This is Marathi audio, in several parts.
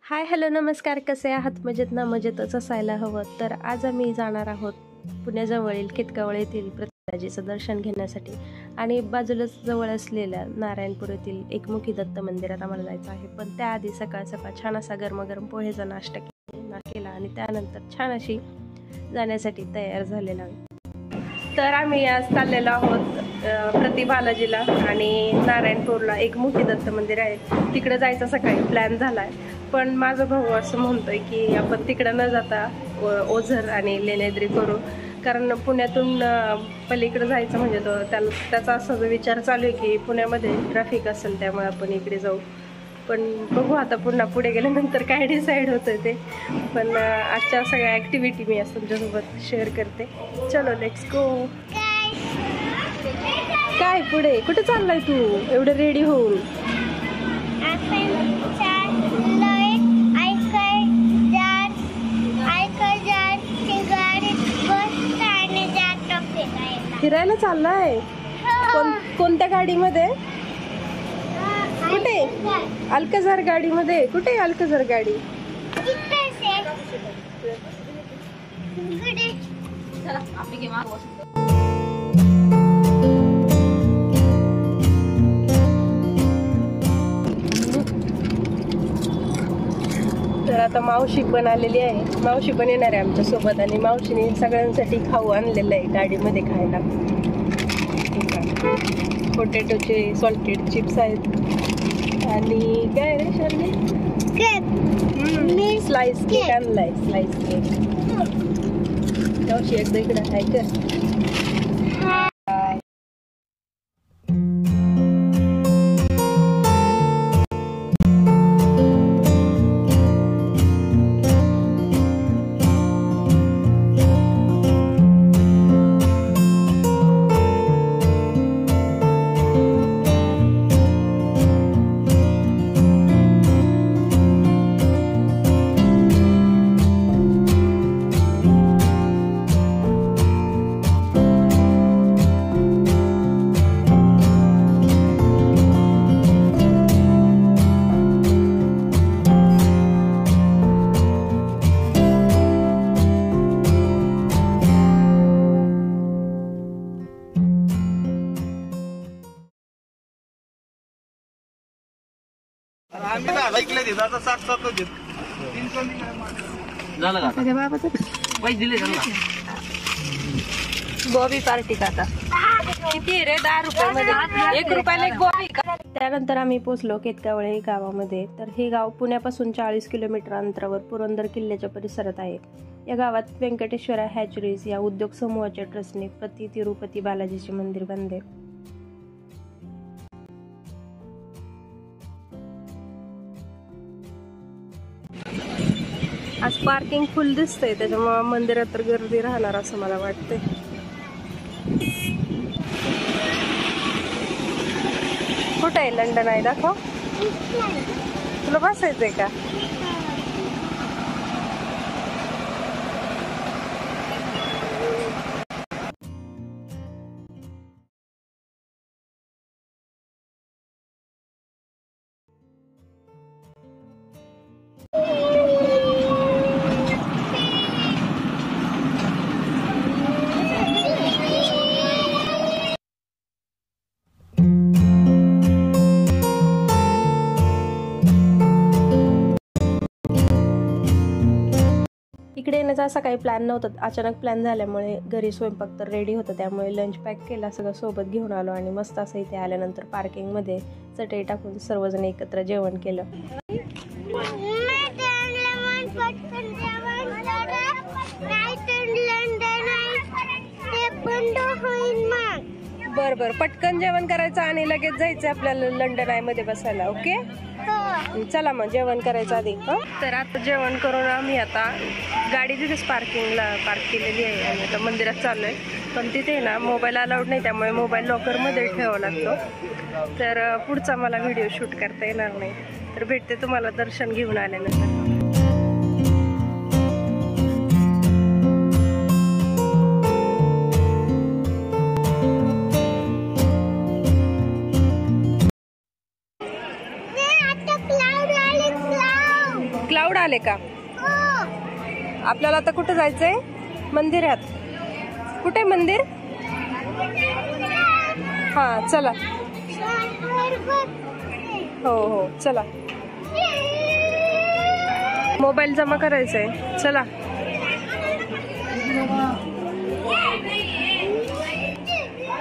हाय हॅलो नमस्कार, कसे आहात? मजेत ना? मजेतच असायला हवं. तर आज आम्ही जाणार आहोत पुण्याजवळील केतकावळ येथील प्रत्याजीचं दर्शन घेण्यासाठी आणि बाजूलाच जवळ असलेल्या नारायणपूर येथील एकमुखी दत्त मंदिरात आम्हाला जायचं आहे. पण त्याआधी सकाळ सकाळ छान असा गरमागरम पोहेचा नाश्ता केला आणि त्यानंतर छान अशी जाण्यासाठी तयार झालेला आहे. तर आम्ही आज चाललेलो आहोत प्रति बालाजीला आणि नारायणपूरला एकमुखी दत्त मंदिर आहे, तिकडे जायचा सकाळी प्लॅन झालाय. पण माझा भाऊ असं म्हणतोय की आपण तिकडे न जाता ओझर आणि लेण्याद्री करू, कारण पुण्यातून पलीकडे जायचं म्हणजे त्याचा असा विचार चालू आहे की पुण्यामध्ये ट्रॅफिक असेल, त्यामुळे आपण इकडे जाऊ. पण बघू आता पुन्हा पुढे गेल्यानंतर काय डिसाईड होतं ते. पण आजच्या सगळ्या ॲक्टिव्हिटी मी आज तुमच्यासोबत शेअर करते. चलो लेट्स गो. काय पुढे कुठे चाललाय तू एवढं रेडी होऊन? फिरायला चाललाय? कोणत्या गाडीमध्ये? कुठे? अल्कझर गाडीमध्ये? कुठे अल्कझर गाडी? तर आता मावशी पण आलेली आहे, मावशी पण येणार आहे आमच्या सोबत आणि मावशीने सगळ्यांसाठी खाऊ आणलेलं आहे गाडीमध्ये खायला. पोटॅटोचे सॉल्टेड चिप्स आहेत आणि काय रे शर्मी, स्लाइस केक आणलाय. स्लाइस केक मावशी एकदा इकडे आहे कर. बॉबी पार्टी का आता किती रे? 10 रुपयामध्ये 1 रुपयाला एक बॉबी का? त्यानंतर आम्ही पोहोचलो केतकावळ गावामध्ये. तर हे गाव पुण्यापासून 40 किलोमीटर अंतरावर पुरंदर किल्ल्याच्या परिसरात आहे. या गावात व्यंकटेश्वरा हॅचरीज या उद्योग समूहाच्या ट्रस्टने प्रति तिरुपती बालाजीचे मंदिर बांधले. आज पार्किंग फुल दिसतंय, त्याच्यामुळे मंदिरात तर गर्दी राहणार असं मला वाटतंय. कुठं आहे? लंडन आहे, दाखव. तुला बसायचंय का? इकडे येण्याचा असा काही प्लॅन नव्हता, अचानक प्लॅन झाल्यामुळे घरी स्वयंपाक तर रेडी होतं, त्यामुळे लंच पॅक केला, सगळं सोबत घेऊन आलो आणि मस्त असं इथे आल्यानंतर पार्किंगमध्ये चटई टाकून सर्वजण एकत्र जेवण केलं. बरं पटकन जेवण करायचं आणि लगेच जायचं आपल्याला लंडन आय मध्ये बसायला. ओके चला मग जेवण करायचं आधी. तर आता जेवण करून आम्ही आता गाडी तिथेच पार्किंगला पार्क केलेली आहे आणि आता मंदिरात चाललोय. पण तिथे ना मोबाईल अलाउड नाही, त्यामुळे मोबाईल लॉकरमध्ये ठेवावा लागतो. तर पुढचा मला व्हिडिओ शूट करता येणार नाही. तर भेटते तुम्हाला दर्शन घेऊन आल्यानंतर. अलाउड आले का? आपल्याला आता कुठं जायचंय? मंदिरात. कुठे मंदिर? हा चला. हो हो चला. मोबाईल जमा करायचंय. चला.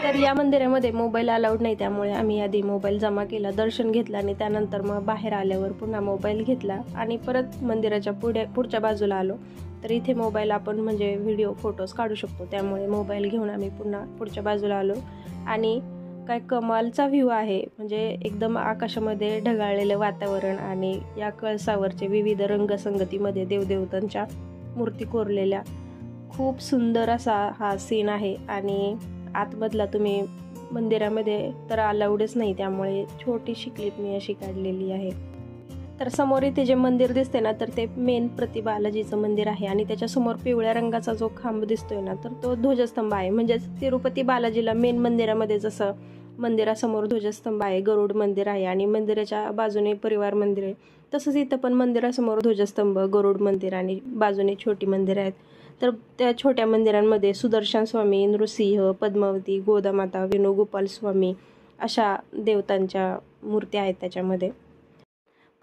तर या मंदिरामध्ये मोबाईल अलाउड नाही, त्यामुळे आम्ही आधी मोबाईल जमा केला, दर्शन घेतलं आणि त्यानंतर मग बाहेर आल्यावर पुन्हा मोबाईल घेतला आणि परत मंदिराच्या पुढच्या बाजूला आलो. तर इथे मोबाईल आपण म्हणजे व्हिडिओ फोटोज काढू शकतो, त्यामुळे मोबाईल घेऊन आम्ही पुन्हा पुढच्या बाजूला आलो. आणि काय कमालचा व्ह्यू आहे, म्हणजे एकदम आकाशामध्ये ढगाळलेलं वातावरण आणि या कळसावरचे विविध रंगसंगतीमध्ये देवदेवतांच्या मूर्ती कोरलेल्या, खूप सुंदर असा हा सीन आहे. आणि आतमधला तुम्ही मंदिरामध्ये तर अलाउडच नाही, त्यामुळे छोटीशी क्लिप मी अशी काढलेली आहे. तर समोर इथे जे मंदिर दिसते ना, तर ते मेन प्रति बालाजीचं मंदिर आहे आणि त्याच्यासमोर पिवळ्या रंगाचा जो खांब दिसतोय ना, तर तो ध्वजस्तंभ आहे. म्हणजेच तिरुपती बालाजीला मेन मंदिरामध्ये जसं मंदिरासमोर ध्वजस्तंभ आहे, गरुड मंदिर आहे आणि मंदिराच्या बाजूने परिवार मंदिर आहे, तसंच इथं पण मंदिरासमोर ध्वजस्तंभ, गरुड मंदिर आणि बाजूने छोटी मंदिर आहेत. तर त्या छोट्या मंदिरांमध्ये सुदर्शन स्वामी, नृसिंह, पद्मावती, गोदामाता, वेणुगोपाल स्वामी अशा देवतांच्या मूर्ती आहेत त्याच्यामध्ये.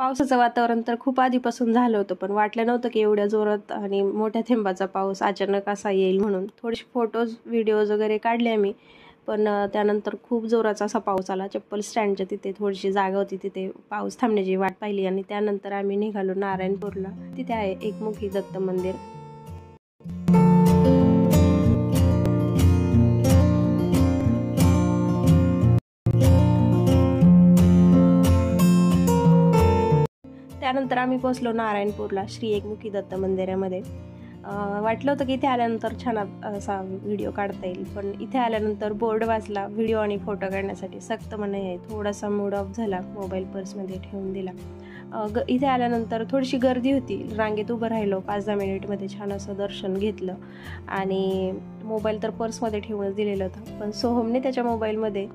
पावसाचं वातावरण तर खूप आधीपासून झालं होतं, पण वाटलं नव्हतं की एवढ्या जोरात आणि मोठ्या थेंबाचा पाऊस अचानक असा येईल म्हणून. थोडेसे फोटोज व्हिडिओज वगैरे काढले आम्ही, पण त्यानंतर खूप जोराचा असा पाऊस आला. चप्पल स्टँडच्या तिथे थोडीशी जागा होती, तिथे पाऊस थांबण्याची वाट पाहिली आणि त्यानंतर आम्ही निघालो नारायणपूरला. तिथे आहे एकमुखी दत्त मंदिर. त्यानंतर आम्ही पोहोचलो नारायणपूरला श्री एकमुखी दत्त मंदिरामध्ये. वाटलं होतं की इथे आल्यानंतर छान असा व्हिडिओ काढता येईल, पण इथे आल्यानंतर बोर्ड वाचला, व्हिडिओ आणि फोटो काढण्यासाठी सक्त मनाई आहे. थोडासा मूड ऑफ झाला, मोबाईल पर्समध्ये ठेवून दिला. इथे आल्यानंतर थोडीशी गर्दी होती, रांगेत उभं राहिलो, 5-10 मिनिटमध्ये छान असं दर्शन घेतलं आणि मोबाईल तर पर्समध्ये ठेवूनच दिलेलं होतं. पण सोहमने त्याच्या मोबाईलमध्ये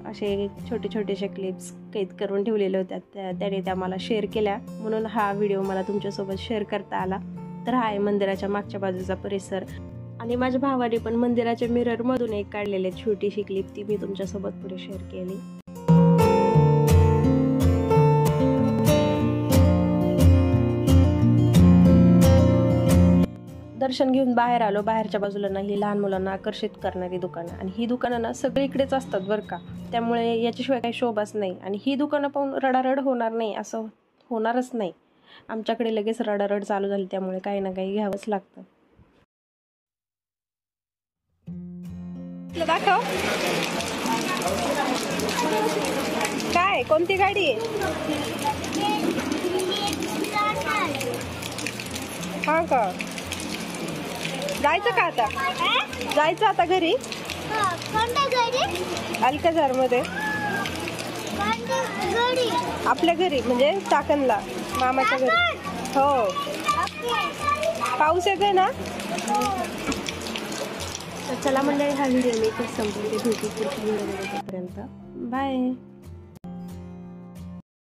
असे छोटे छोटेसे क्लिप्स कैद करून ठेवलेल्या होत्या, त्याने त्या मला शेअर केल्या, म्हणून हा व्हिडिओ मला तुमच्यासोबत शेअर करता आला. तर हा आहे मंदिराच्या मागच्या बाजूचा परिसर आणि माझ्या भावाने पण मंदिराच्या मिररमधून एक काढलेली छोटीशी क्लिप, ती मी तुमच्यासोबत पुढे शेअर केली. दर्शन घेऊन बाहेर आलो. बाहेरच्या बाजूला ना ही लहान मुलांना आकर्षित करणारी दुकानं, आणि ही दुकानं ना सगळीकडेच असतात बरं का, त्यामुळे याच्याशिवाय काही शोभाच नाही. आणि ही दुकानं पाहून रडारड होणार नाही असं होणारच नाही. आमच्याकडे लगेच रडारड चालू झाली, त्यामुळे काही ना काही घ्यावंच लागतं. दाखव काय, कोणती गाडी आहे? हा का, जायचं का आता? जायचं आता घरी? अल्काझार मध्ये आपल्या घरी, म्हणजे चाकणला मामाच्या घरी. हो, पाऊस येतोय ना. तर चला मंडळी, हा व्हिडिओ मी इथेच संपवते. भेटू पुढच्या व्हिडिओमध्ये. तोपर्यंत बाय.